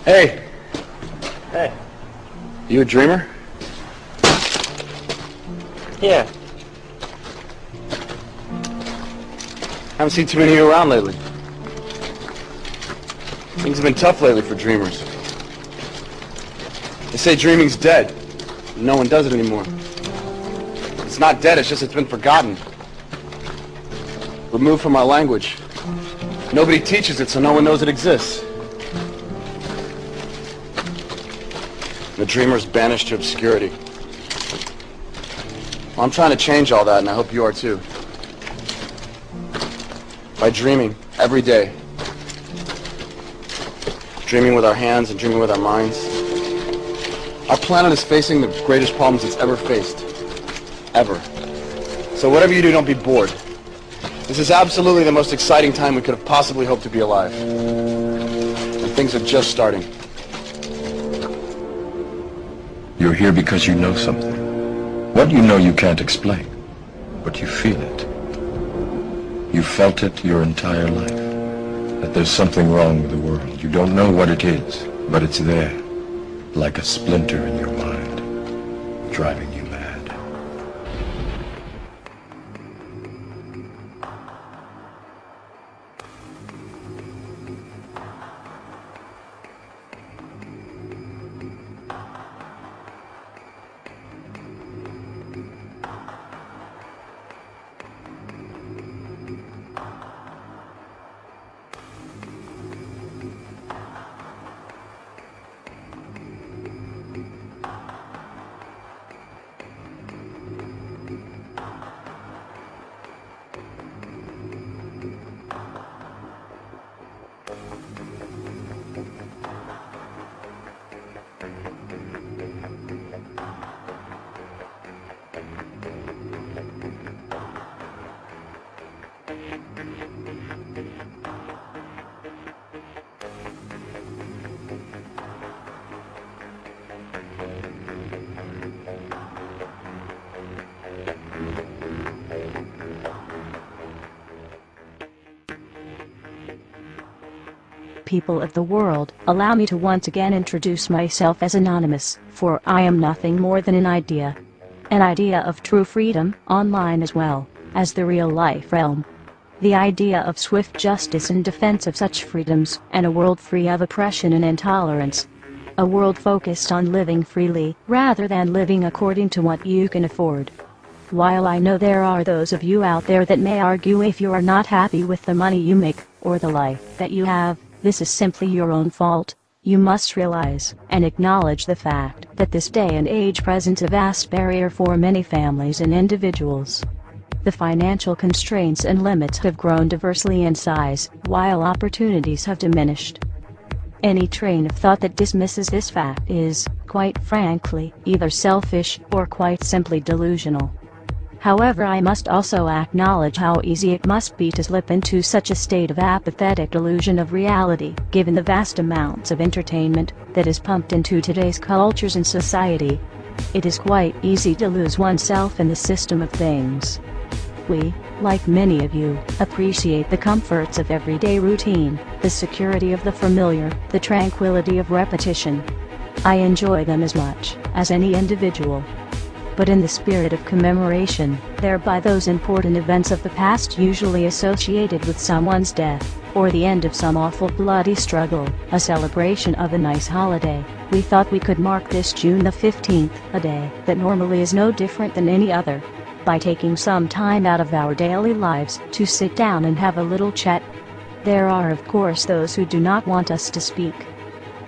Hey! Hey. You a dreamer? Yeah. Haven't seen too many of you around lately. Things have been tough lately for dreamers. They say dreaming's dead. No one does it anymore. It's not dead, it's just it's been forgotten. Removed from our language. Nobody teaches it, so no one knows it exists. The dreamer's banished to obscurity. Well, I'm trying to change all that, and I hope you are too. By dreaming every day. Dreaming with our hands and dreaming with our minds. Our planet is facing the greatest problems it's ever faced. Ever. So whatever you do, don't be bored. This is absolutely the most exciting time we could have possibly hoped to be alive. And things are just starting. You're here because you know something. What you know you can't explain, but you feel it. You felt it your entire life, that there's something wrong with the world. You don't know what it is, but it's there, like a splinter in your mind, driving you mad. People of the world, allow me to once again introduce myself as Anonymous, for I am nothing more than an idea. An idea of true freedom, online as well as the real-life realm. The idea of swift justice in defense of such freedoms, and a world free of oppression and intolerance. A world focused on living freely, rather than living according to what you can afford. While I know there are those of you out there that may argue if you are not happy with the money you make, or the life that you have, this is simply your own fault. You must realize and acknowledge the fact that this day and age presents a vast barrier for many families and individuals. The financial constraints and limits have grown diversely in size, while opportunities have diminished. Any train of thought that dismisses this fact is, quite frankly, either selfish or quite simply delusional. However, I must also acknowledge how easy it must be to slip into such a state of apathetic delusion of reality, given the vast amounts of entertainment that is pumped into today's cultures and society. It is quite easy to lose oneself in the system of things. We, like many of you, appreciate the comforts of everyday routine, the security of the familiar, the tranquility of repetition. I enjoy them as much as any individual. But in the spirit of commemoration, thereby those important events of the past usually associated with someone's death, or the end of some awful bloody struggle, a celebration of a nice holiday, we thought we could mark this June the 15th, a day that normally is no different than any other, by taking some time out of our daily lives to sit down and have a little chat. There are of course those who do not want us to speak.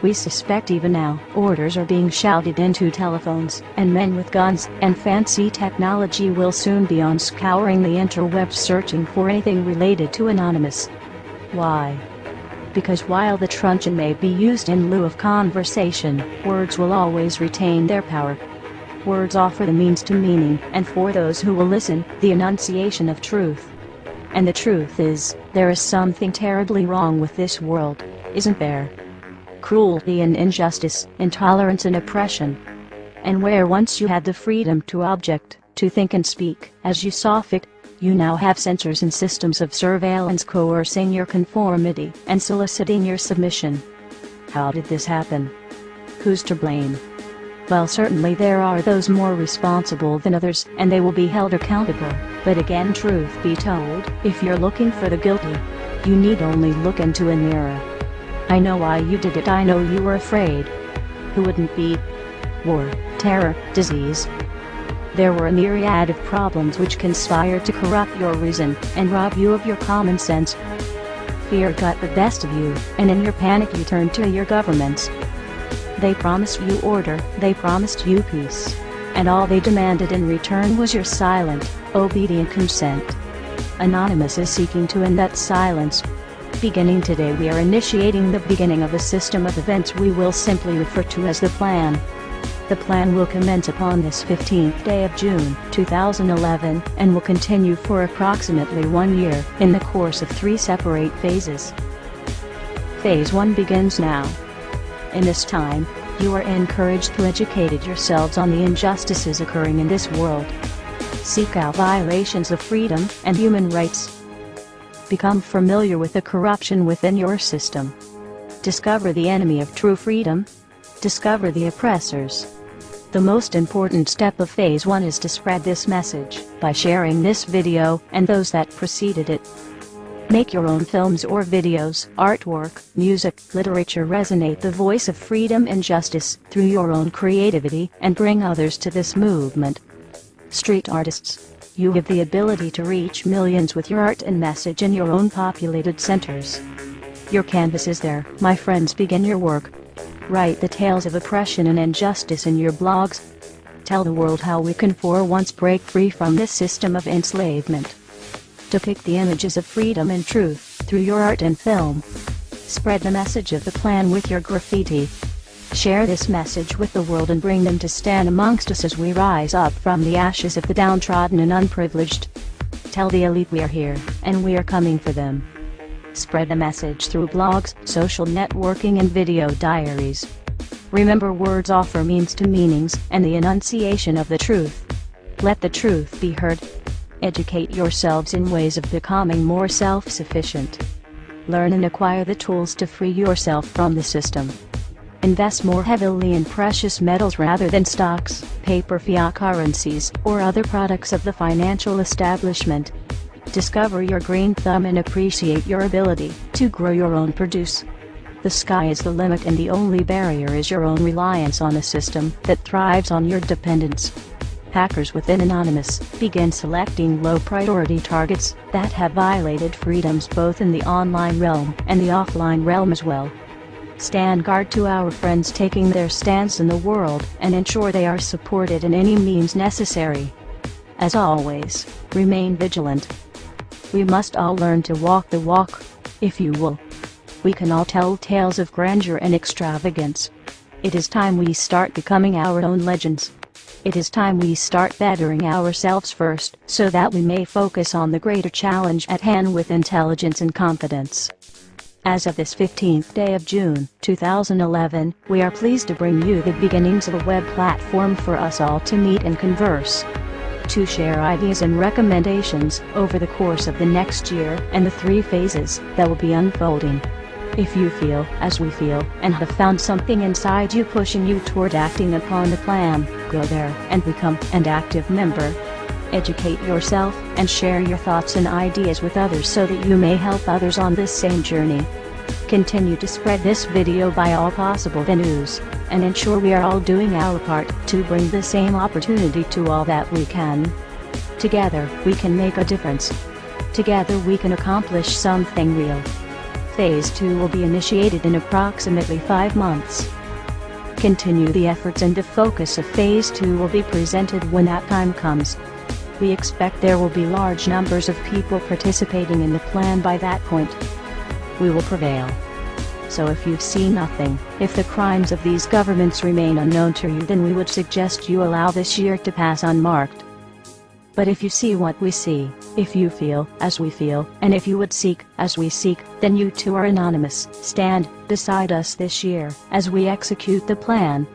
We suspect even now, orders are being shouted into telephones, and men with guns and fancy technology will soon be on scouring the interwebs searching for anything related to Anonymous. Why? Because while the truncheon may be used in lieu of conversation, words will always retain their power. Words offer the means to meaning, and for those who will listen, the enunciation of truth. And the truth is, there is something terribly wrong with this world, isn't there? Cruelty and injustice, intolerance and oppression. And where once you had the freedom to object, to think and speak as you saw fit, you now have censors and systems of surveillance coercing your conformity and soliciting your submission. How did this happen? Who's to blame? Well, certainly there are those more responsible than others, and they will be held accountable. But again, truth be told, if you're looking for the guilty, you need only look into a mirror. I know why you did it. I know you were afraid. Who wouldn't be? War, terror, disease. There were a myriad of problems which conspired to corrupt your reason and rob you of your common sense. Fear got the best of you, and in your panic you turned to your governments. They promised you order, they promised you peace. And all they demanded in return was your silent, obedient consent. Anonymous is seeking to end that silence. Beginning today, we are initiating the beginning of a system of events we will simply refer to as the Plan. The Plan will commence upon this 15th day of June, 2011, and will continue for approximately 1 year, in the course of 3 separate phases. Phase 1 begins now. In this time, you are encouraged to educate yourselves on the injustices occurring in this world. Seek out violations of freedom and human rights. Become familiar with the corruption within your system. Discover the enemy of true freedom. Discover the oppressors. The most important step of Phase 1 is to spread this message by sharing this video and those that preceded it. Make your own films or videos, artwork, music, literature resonate the voice of freedom and justice through your own creativity and bring others to this movement. Street artists, you have the ability to reach millions with your art and message in your own populated centers. Your canvas is there, my friends. Begin your work. Write the tales of oppression and injustice in your blogs. Tell the world how we can for once break free from this system of enslavement. Depict the images of freedom and truth through your art and film. Spread the message of the Plan with your graffiti. Share this message with the world and bring them to stand amongst us as we rise up from the ashes of the downtrodden and unprivileged. Tell the elite we are here, and we are coming for them. Spread the message through blogs, social networking and video diaries. Remember, words offer means to meanings and the enunciation of the truth. Let the truth be heard. Educate yourselves in ways of becoming more self-sufficient. Learn and acquire the tools to free yourself from the system. Invest more heavily in precious metals rather than stocks, paper, fiat currencies, or other products of the financial establishment. Discover your green thumb and appreciate your ability to grow your own produce. The sky is the limit, and the only barrier is your own reliance on a system that thrives on your dependence. Hackers within Anonymous begin selecting low-priority targets that have violated freedoms both in the online realm and the offline realm as well. Stand guard to our friends taking their stance in the world and ensure they are supported in any means necessary. As always, remain vigilant. We must all learn to walk the walk, if you will. We can all tell tales of grandeur and extravagance. It is time we start becoming our own legends. It is time we start bettering ourselves first, so that we may focus on the greater challenge at hand with intelligence and confidence. As of this 15th day of June, 2011, we are pleased to bring you the beginnings of a web platform for us all to meet and converse. To share ideas and recommendations over the course of the next year and the 3 phases that will be unfolding. If you feel, as we feel, and have found something inside you pushing you toward acting upon the plan, go there and become an active member. Educate yourself and share your thoughts and ideas with others so that you may help others on this same journey. Continue to spread this video by all possible venues, and ensure we are all doing our part to bring the same opportunity to all that we can. Together, we can make a difference. Together we can accomplish something real. Phase 2 will be initiated in approximately 5 months. Continue the efforts, and the focus of Phase 2 will be presented when that time comes. We expect there will be large numbers of people participating in the plan by that point. We will prevail. So if you see nothing, if the crimes of these governments remain unknown to you, then we would suggest you allow this year to pass unmarked. But if you see what we see, if you feel as we feel, and if you would seek as we seek, then you too are anonymous. Stand beside us this year as we execute the plan.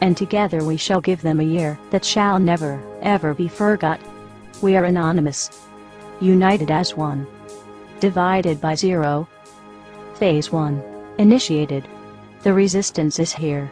And together we shall give them a year that shall never, ever be forgot. We are anonymous. United as one. Divided by zero. Phase 1. Initiated. The resistance is here.